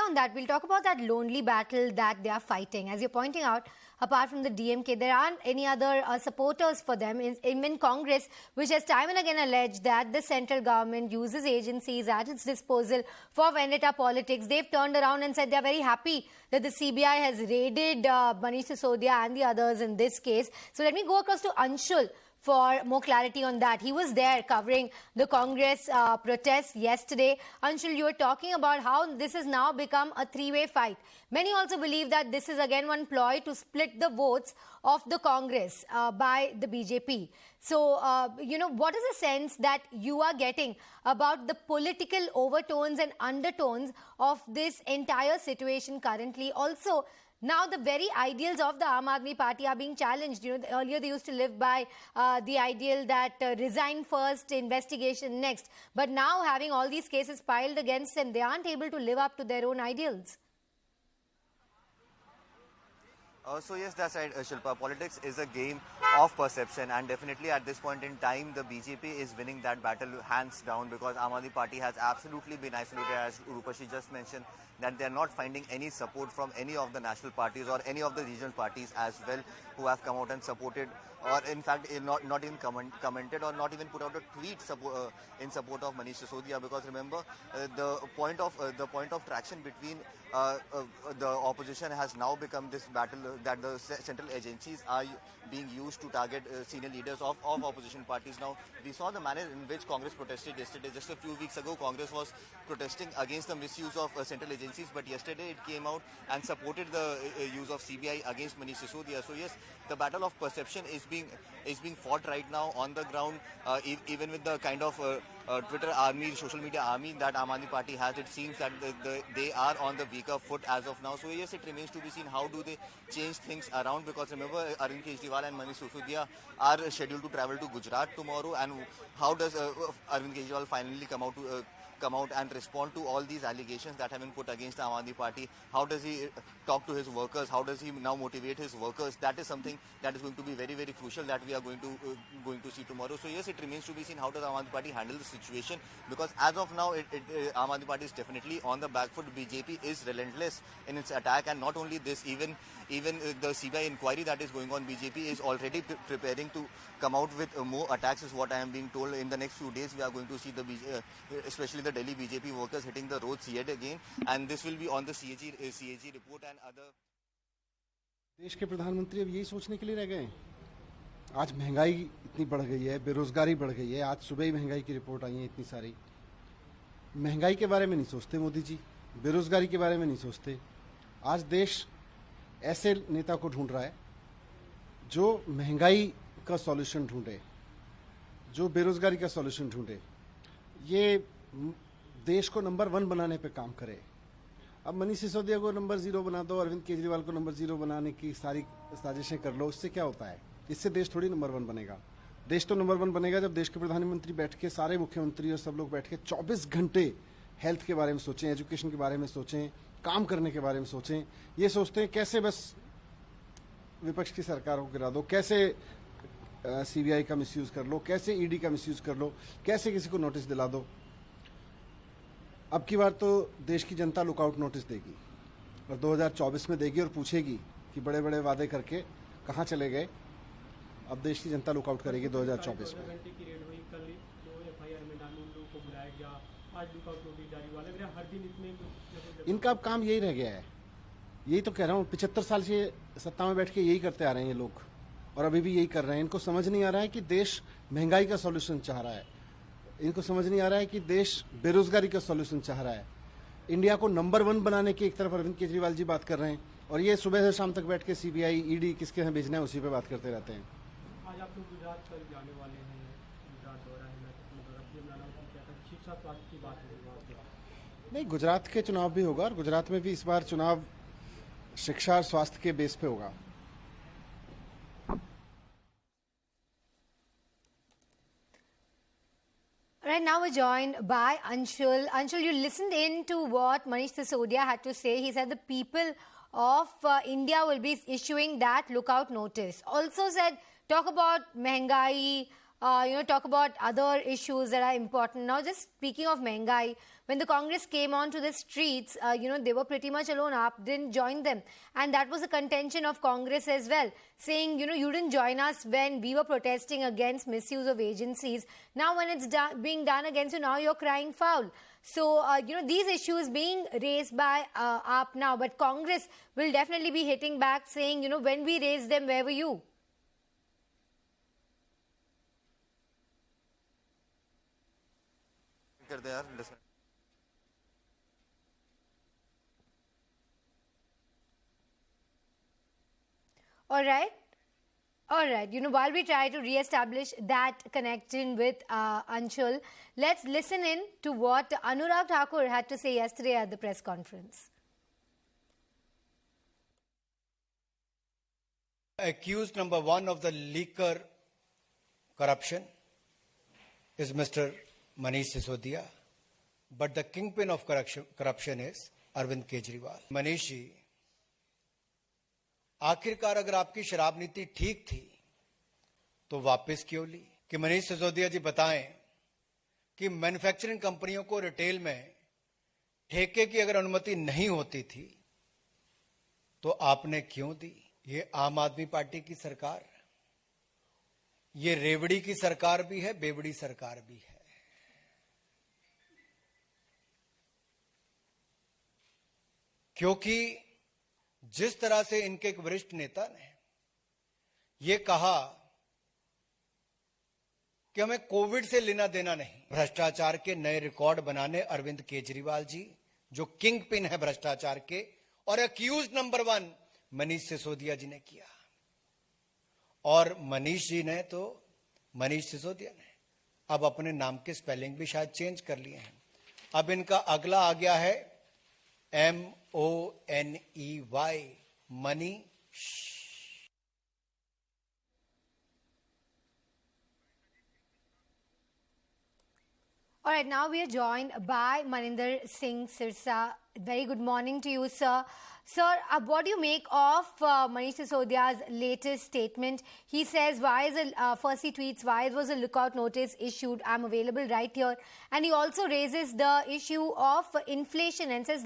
on that, we'll talk about that lonely battle that they are fighting. As you're pointing out, apart from the DMK, there aren't any other supporters for them in Congress, which has time and again alleged that the central government uses agencies at its disposal for vendetta politics. They've turned around and said they're very happy that the CBI has raided Manish Sisodia and the others in this case. So let me go across to Anshul for more clarity on that. He was there covering the Congress protests yesterday. Anshul, you were talking about how this has now become a three-way fight. Many also believe that this is again one ploy to split the votes of the Congress by the BJP. So, what is the sense that you are getting about the political overtones and undertones of this entire situation currently? Also, now the very ideals of the Aam Aadmi Party are being challenged. Earlier they used to live by the ideal that resign first, investigation next. But now having all these cases piled against them, they aren't able to live up to their own ideals. So yes, that's right, Shilpa. Politics is a game of perception, and definitely at this point in time, the BJP is winning that battle hands down, because Aam Aadmi Party has absolutely been isolated, as Urupashi just mentioned, that they are not finding any support from any of the national parties or any of the regional parties as well, who have come out and supported, or in fact not even commented or not even put out a tweet in support of Manish Sisodia. Because remember, the point of traction between the opposition has now become this battle that the central agencies are being used to target senior leaders of opposition parties. Now, we saw the manner in which Congress protested yesterday. Just a few weeks ago, Congress was protesting against the misuse of central agencies, but yesterday it came out and supported the use of CBI against Manish Sisodia. So yes, the battle of perception is being fought right now on the ground, even with the kind of Twitter army, social media army that Aam Aadmi Party has. It seems that they are on the weaker foot as of now. So yes, it remains to be seen how do they change things around, because remember, Arvind Kejriwal and Manish Sisodia are scheduled to travel to Gujarat tomorrow, and how does Arvind Kejriwal finally come out and respond to all these allegations that have been put against the Aam Aadmi Party? How does he talk to his workers? How does he now motivate his workers? That is something that is going to be very, very crucial that we are going to see tomorrow. So yes, it remains to be seen how does Aam Aadmi Party handle the situation, because as of now, Aam Aadmi Party is definitely on the back foot. BJP is relentless in its attack, and not only this, even the CBI inquiry that is going on, BJP is already preparing to come out with more attacks, is what I am being told. In the next few days, we are going to see especially the Delhi BJP workers hitting the roads yet again, and this will be on the CAG report and other. देश के प्रधानमंत्री अब यही सोचने के लिए रह गए हैं। आज महंगाई इतनी बढ़ गई है, बेरोजगारी बढ़ गई है। आज सुबह ही महंगाई की रिपोर्ट आई है इतनी सारी। महंगाई के बारे में नहीं सोचते मोदी जी, बेरोजगारी के बारे में नहीं सोचते। आज देश ऐसे नेता को ढूंढ रहा है जो महंगाई का सॉल्यूशन ढूंढे, जो बेरोजगारी का सॉल्यूशन ढूंढे, ये देश को नंबर 1 बनाने पे काम करे। अब मनीष सिसोदिया को नंबर 0 बना दो, अरविंद केजरीवाल को नंबर 0 बनाने की सारी साजिशें कर लो, उससे क्या होता है? इससे देश थोड़ी नंबर 1 बनेगा। देश तो नंबर 1 बनेगा जब देश के प्रधानमंत्री बैठ के, सारे मुख्यमंत्री और सब लोग बैठ के 24 घंटे हेल्थ के बारे में सोचें, एजुकेशन के बारे में सोचें, काम करने के बारे में सोचें। ये सोचते हैं कैसे बस विपक्ष की सरकार को गिरा दो, कैसे सीबीआई का मिसयूज कर लो, कैसे ईडी का मिसयूज कर लो, कैसे किसी को नोटिस दिला दो। अब की बार तो देश की जनता लुकआउट नोटिस देगी और 2024 में देगी और पूछेगी कि बड़े बड़े वादे करके कहां चले गए। अब देश की जनता लुकआउट करेगी 2024 में। इनका अब काम यही रह गया है, यही तो कह रहा हूं। 75 साल से सत्ता में बैठ के यही करते आ रहे हैं ये लोग, और अभी भी यही कर रहे हैं। इनको समझ नहीं आ रहा है कि देश महंगाई का सॉल्यूशन चाह रहा है, इनको समझ नहीं आ रहा है कि देश बेरोजगारी का सॉल्यूशन चाह रहा है। इंडिया को नंबर 1 बनाने की एक तरफ अरविंद केजरीवाल जी बात कर रहे हैं, और ये सुबह से शाम तक बैठ के सीबीआई, ईडी किसके यहाँ भेजना है उसी पे बात करते रहते हैं। आज आप लोग गुजरात कल जाने वाले हैं, गुजरात दौरा है, शिक्षा स्वास्थ्य की बात है। नहीं, गुजरात के चुनाव भी होगा, और गुजरात में भी इस बार चुनाव शिक्षा और स्वास्थ्य के बेस पे होगा। Right now we're joined by Anshul. Anshul, you listened in to what Manish Sisodia had to say. He said the people of India will be issuing that lookout notice. Also said, talk about Mehengai, talk about other issues that are important. Now, just speaking of Mehngai, when the Congress came onto the streets, they were pretty much alone. AAP didn't join them. And that was a contention of Congress as well, saying, you didn't join us when we were protesting against misuse of agencies. Now, when it's being done against you, now you're crying foul. So, these issues being raised by AAP now, but Congress will definitely be hitting back, saying, when we raised them, where were you? They are listening. All right. While we try to re-establish that connection with Anshul, let's listen in to what Anurag Thakur had to say yesterday at the press conference. Accused number one of the liquor corruption is Mr. Manish Sisodia, but the kingpin of corruption is Arvind Kejriwal. Manish जी, आखिरकार अगर आपकी शराब नीति ठीक थी तो वापस क्यों ली? कि मनीष सिसोदिया जी बताएं कि मैन्युफैक्चरिंग कंपनियों को रिटेल में ठेके की अगर अनुमति नहीं होती थी तो आपने क्यों दी? ये आम आदमी पार्टी की सरकार, ये रेवड़ी की सरकार भी है, बेवड़ी सरकार भी है। क्योंकि जिस तरह से इनके एक वरिष्ठ नेता ने ये कहा कि हमें कोविड से लेना देना नहीं, भ्रष्टाचार के नए रिकॉर्ड बनाने अरविंद केजरीवाल जी, जो किंग पिन है भ्रष्टाचार के, और अक्यूज नंबर 1 मनीष सिसोदिया जी ने किया। और मनीष सिसोदिया ने अब अपने नाम के स्पेलिंग भी शायद चेंज कर लिए हैं। अब इनका अगला आ गया है MONEY, Manish. All right, now we are joined by Maninder Singh Sirsa. Very good morning to you, sir. Sir, what do you make of Manish Sisodia's latest statement? He says, first he tweets, why was a lookout notice issued? I'm available right here. And he also raises the issue of inflation and says,